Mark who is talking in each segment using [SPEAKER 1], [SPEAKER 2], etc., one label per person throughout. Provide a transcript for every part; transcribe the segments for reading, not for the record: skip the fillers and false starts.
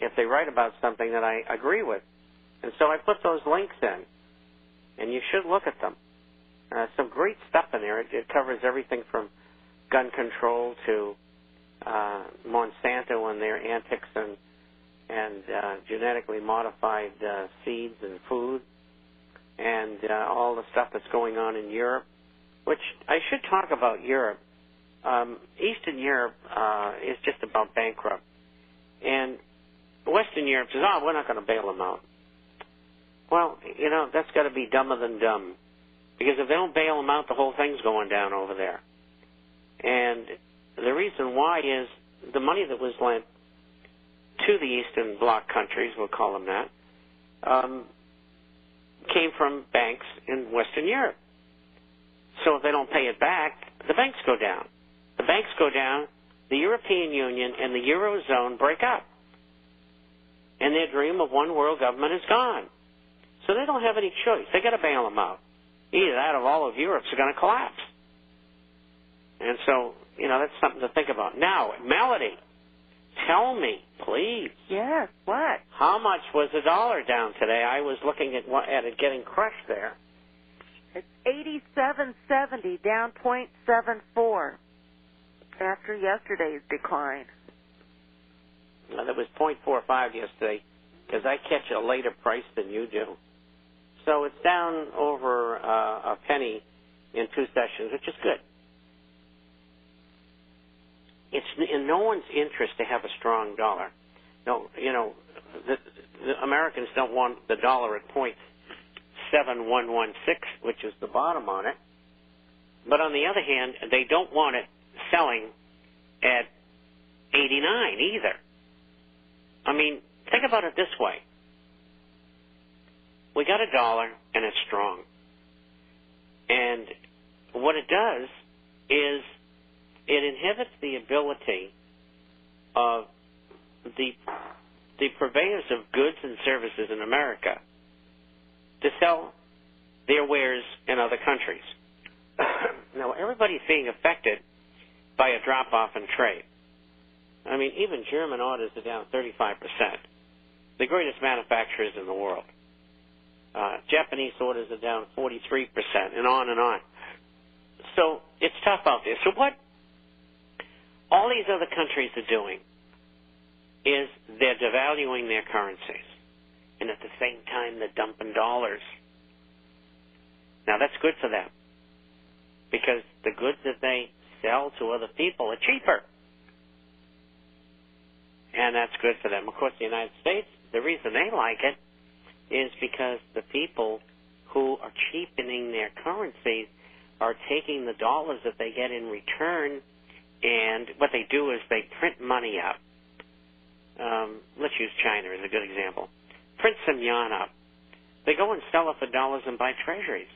[SPEAKER 1] if they write about something that I agree with. And so I put those links in, and you should look at them. Some great stuff in there. It covers everything from gun control to Monsanto and their antics and genetically modified seeds and food, and all the stuff that's going on in Europe, which I should talk about Europe. Eastern Europe is just about bankrupt. And Western Europe says, oh, we're not going to bail them out. Well, you know, that's got to be dumber than dumb. Because if they don't bail them out, the whole thing's going down over there. And the reason why is the money that was lent to the Eastern Bloc countries, we'll call them that, came from banks in Western Europe. So if they don't pay it back, the banks go down. The banks go down, the European Union and the Eurozone break up. And their dream of one world government is gone. So they don't have any choice. They got to bail them out. Either that or all of Europe's going to collapse. And so, you know, that's something to think about. Now, Melody, tell me, please.
[SPEAKER 2] Yes, what?
[SPEAKER 1] How much was the dollar down today? I was looking at it getting crushed there.
[SPEAKER 2] It's 87.70, down 0.74 after yesterday's decline.
[SPEAKER 1] Well, it was 0.45 yesterday because I catch a later price than you do. So it's down over a penny in 2 sessions, which is good. It's in no one's interest to have a strong dollar. No, you know, the Americans don't want the dollar at 0.7116, which is the bottom on it. But on the other hand, they don't want it selling at 89 either. I mean, think about it this way. We got a dollar, and it's strong. And what it does is it inhibits the ability of the purveyors of goods and services in America to sell their wares in other countries. Now, everybody's being affected by a drop-off in trade. I mean, even German orders are down 35%. The greatest manufacturers in the world. Japanese orders are down 43%, and on and on. So it's tough out there. So what all these other countries are doing is they're devaluing their currencies, and at the same time they're dumping dollars. Now that's good for them, because the goods that they sell to other people are cheaper. And that's good for them. Of course, the United States, the reason they like it is because the people who are cheapening their currencies are taking the dollars that they get in return, and what they do is they print money up. Let's use China as a good example. Print some yuan up. They go and sell it for dollars and buy treasuries.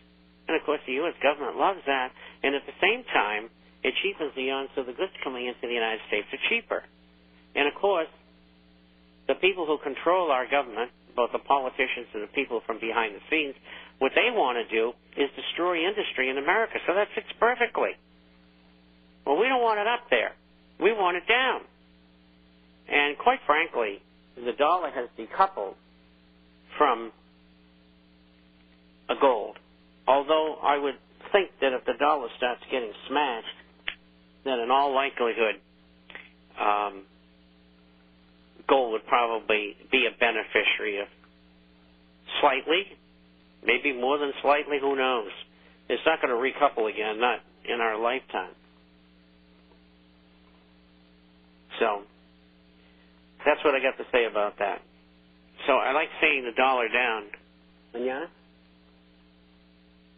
[SPEAKER 1] And, of course, the U.S. government loves that. And at the same time, it cheapens the yuan, so the goods coming into the United States are cheaper. And, of course, the people who control our government, both the politicians and the people from behind the scenes, what they want to do is destroy industry in America. So that fits perfectly. Well, we don't want it up there. We want it down. And quite frankly, the dollar has decoupled from a gold. Although I would think that if the dollar starts getting smashed, then in all likelihood, gold would probably be a beneficiary of slightly, maybe more than slightly, who knows. It's not going to recouple again, not in our lifetime. So that's what I got to say about that. So I like seeing the dollar down. Yeah?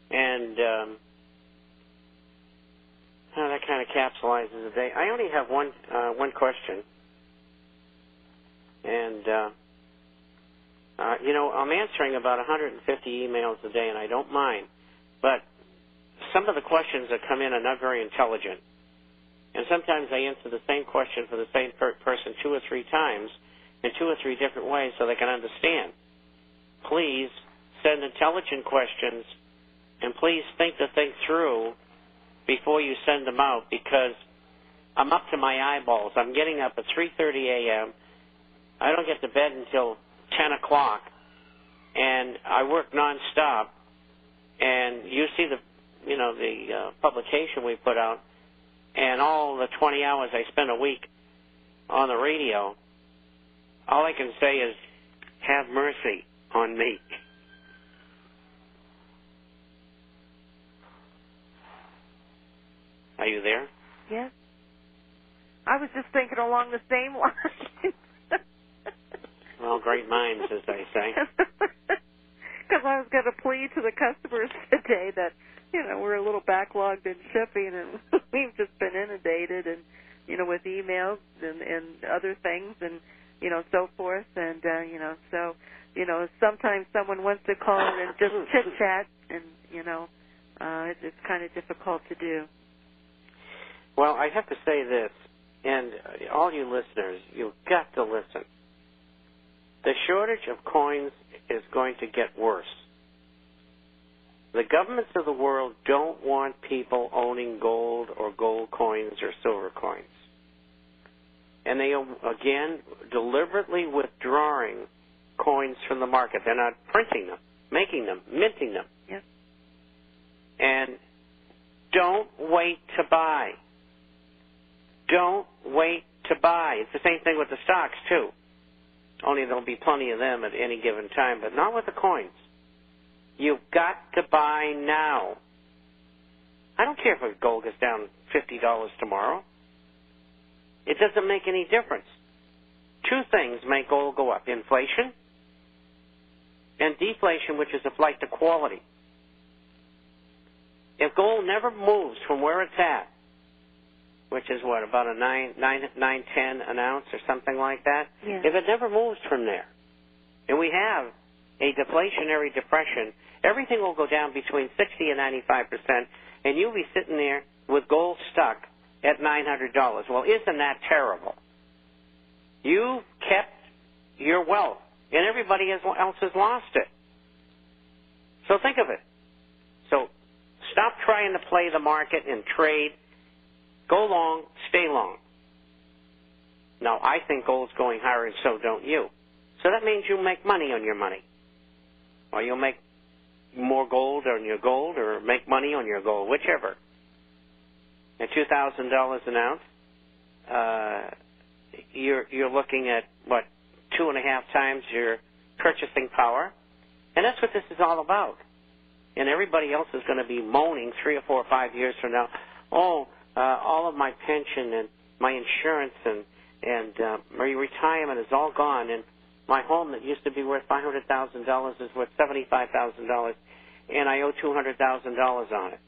[SPEAKER 1] And that kind of capsulizes the day. I only have one question. And, you know, I'm answering about 150 emails a day, and I don't mind. But some of the questions that come in are not very intelligent. And sometimes I answer the same question for the same person 2 or 3 times in 2 or 3 different ways so they can understand. Please send intelligent questions, and please think the thing through before you send them out, because I'm up to my eyeballs. I'm getting up at 3:30 a.m., I don't get to bed until 10 o'clock, and I work nonstop. And you see the publication we put out, and all the 20 hours I spend a week on the radio, all I can say is, have mercy on me. Are you there?
[SPEAKER 2] Yes. I was just thinking along the same lines.
[SPEAKER 1] Well, great minds, as they say.
[SPEAKER 2] Because I was going to plead to the customers today that, we're a little backlogged in shipping, and we've just been inundated, and, with emails and other things, and, so forth. And, sometimes someone wants to call and just chit-chat, and, it's kind of difficult to do.
[SPEAKER 1] Well, I have to say this, and all you listeners, you've got to listen. The shortage of coins is going to get worse. The governments of the world don't want people owning gold or gold coins or silver coins. And they are, again, deliberately withdrawing coins from the market. They're not printing them, making them, minting them.
[SPEAKER 2] Yep.
[SPEAKER 1] And don't wait to buy. Don't wait to buy. It's the same thing with the stocks, too. Only there'll be plenty of them at any given time, but not with the coins. You've got to buy now. I don't care if gold goes down $50 tomorrow. It doesn't make any difference. Two things make gold go up: inflation and deflation, which is a flight to quality. If gold never moves from where it's at, which is what, about a 9.10 an ounce or something like that?
[SPEAKER 2] Yeah.
[SPEAKER 1] If it never moves from there, and we have a deflationary depression, everything will go down between 60 and 95%, and you'll be sitting there with gold stuck at $900. Well, isn't that terrible? You've kept your wealth, and everybody else has lost it. So think of it. So stop trying to play the market and trade. Go long, stay long. Now, I think gold's going higher, and so don't you. So that means you make money on your money. Or you'll make more gold on your gold, or make money on your gold, whichever. At $2,000 an ounce, you're looking at, 2.5 times your purchasing power. And that's what this is all about. And everybody else is going to be moaning 3 or 4 or 5 years from now, all of my pension and my insurance and my retirement is all gone, and my home that used to be worth $500,000 is worth $75,000, and I owe $200,000 on it.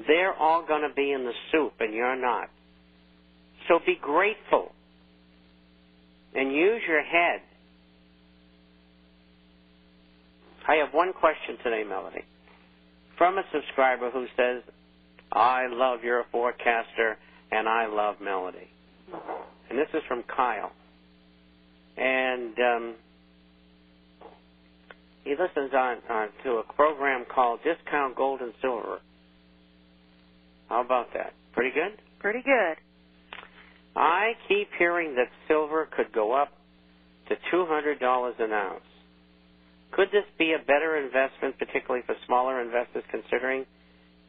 [SPEAKER 1] They're all going to be in the soup, and you're not. So be grateful and use your head. I have one question today, Melody, from a subscriber who says, I love your forecaster and I love Melody. And this is from Kyle. And he listens on to a program called Discount Gold and Silver. How about that? Pretty good?
[SPEAKER 2] Pretty good.
[SPEAKER 1] I keep hearing that silver could go up to $200 an ounce. Could this be a better investment, particularly for smaller investors, considering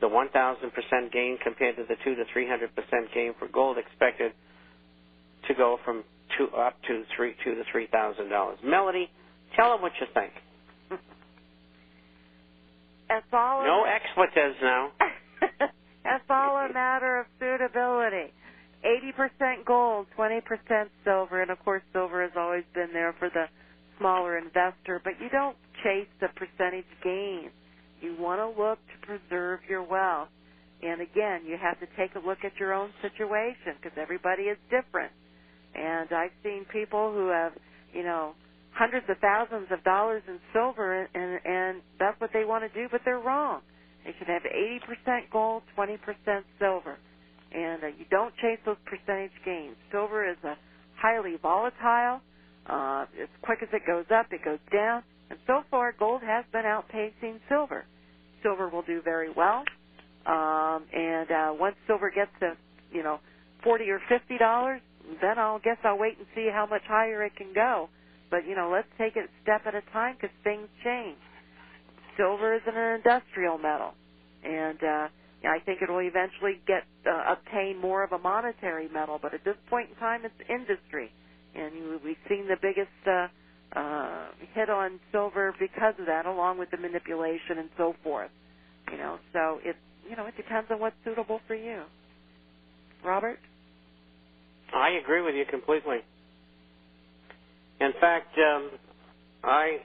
[SPEAKER 1] the 1,000% gain compared to the 200 to 300% gain for gold expected to go from up to $2,000 to $3,000? Melody, tell them what you think. No expletives now.
[SPEAKER 2] That's all a matter of suitability. 80% gold, 20% silver, and of course silver has always been there for the smaller investor, but you don't chase the percentage gain. You want to look to preserve your wealth. And again, you have to take a look at your own situation because everybody is different. And I've seen people who have, hundreds of thousands of dollars in silver, and that's what they want to do, but they're wrong. They should have 80% gold, 20% silver. And you don't chase those percentage gains. Silver is a highly volatile. As quick as it goes up, it goes down. And so far, gold has been outpacing silver. Silver will do very well. And once silver gets to, $40 or $50, then I'll wait and see how much higher it can go. But, let's take it a step at a time because things change. Silver is an industrial metal, and I think it will eventually obtain more of a monetary metal. But at this point in time, it's industry, and we've seen the biggest hit on silver because of that, along with the manipulation and so forth. So it depends on what's suitable for you. Robert?
[SPEAKER 1] I agree with you completely. In fact, I